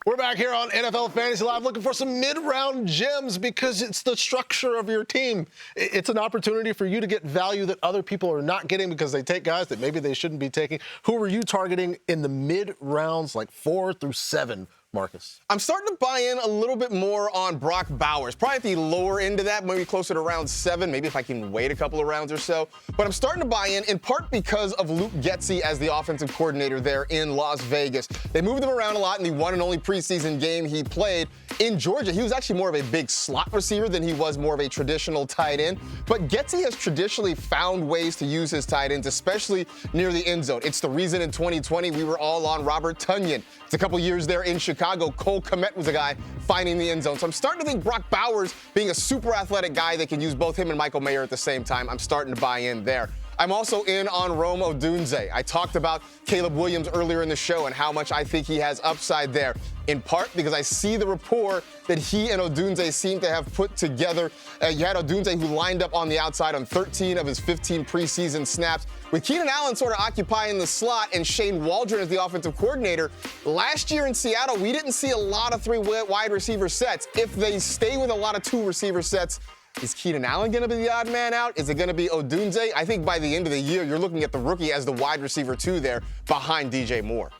We're back here on NFL Fantasy Live looking for some mid-round gems because it's the structure of your team. It's an opportunity for you to get value that other people are not getting because they take guys that maybe they shouldn't be taking. Who are you targeting in the mid-rounds, like 4 through 7, Marcus? I'm starting to buy in a little bit more on Brock Bowers. Probably at the lower end of that, maybe closer to round 7, maybe if I can wait a couple of rounds or so. But I'm starting to buy in part because of Luke Getsy as the offensive coordinator there in Las Vegas. They moved him around a lot in the one and only preseason game he played in Georgia. He was actually more of a big slot receiver than he was more of a traditional tight end. But Getsy has traditionally found ways to use his tight ends, especially near the end zone. It's the reason in 2020 we were all on Robert Tonyan. It's a couple years there in Chicago. Cole Kmet was a guy finding the end zone. So I'm starting to think Brock Bowers, being a super athletic guy that can use both him and Michael Mayer at the same time, I'm starting to buy in there. I'm also in on Rome Odunze. I talked about Caleb Williams earlier in the show and how much I think he has upside there, in part because I see the rapport that he and Odunze seem to have put together. You had Odunze who lined up on the outside on 13 of his 15 preseason snaps, with Keenan Allen sort of occupying the slot and Shane Waldron as the offensive coordinator. Last year in Seattle, we didn't see a lot of 3 wide receiver sets. If they stay with a lot of 2 receiver sets, is Keenan Allen going to be the odd man out? Is it going to be Odunze? I think by the end of the year, you're looking at the rookie as the wide receiver 2 there behind DJ Moore.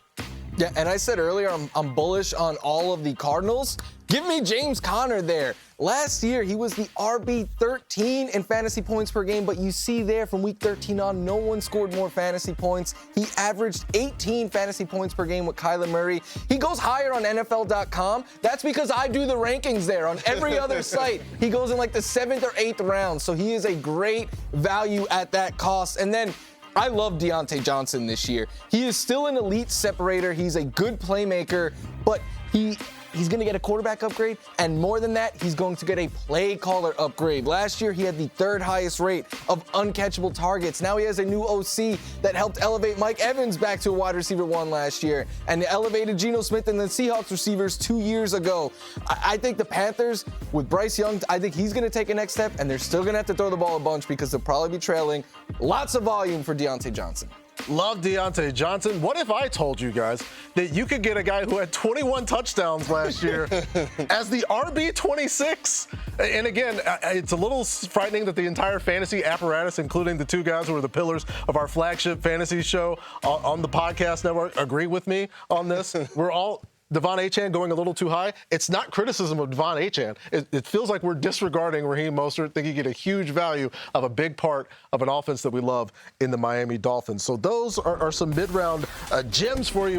Yeah, and I said earlier, I'm bullish on all of the Cardinals. Give me James Conner there. Last year, he was the RB 13 in fantasy points per game, but you see there from week 13 on, no one scored more fantasy points. He averaged 18 fantasy points per game with Kyler Murray. He goes higher on NFL.com. That's because I do the rankings there. On every other site, he goes in like the 7th or 8th round, so he is a great value at that cost. And then I love Deontay Johnson this year. He is still an elite separator. He's a good playmaker, but he's going to get a quarterback upgrade, and more than that, he's going to get a play caller upgrade. Last year, he had the 3rd highest rate of uncatchable targets. Now he has a new OC that helped elevate Mike Evans back to a wide receiver 1 last year, and elevated Geno Smith and the Seahawks receivers 2 years ago. I think the Panthers, with Bryce Young, I think he's going to take a next step, and they're still going to have to throw the ball a bunch because they'll probably be trailing. Lots of volume for Deontay Johnson. Love Deontay Johnson. What if I told you guys that you could get a guy who had 21 touchdowns last year as the RB 26? And again, it's a little frightening that the entire fantasy apparatus, including the 2 guys who are the pillars of our flagship fantasy show on the podcast network, agree with me on this. We're all Devon Achane going a little too high. It's not criticism of Devon Achane. It feels like we're disregarding Raheem Mostert, think you get a huge value of a big part of an offense that we love in the Miami Dolphins. So those are some mid-round gems for you.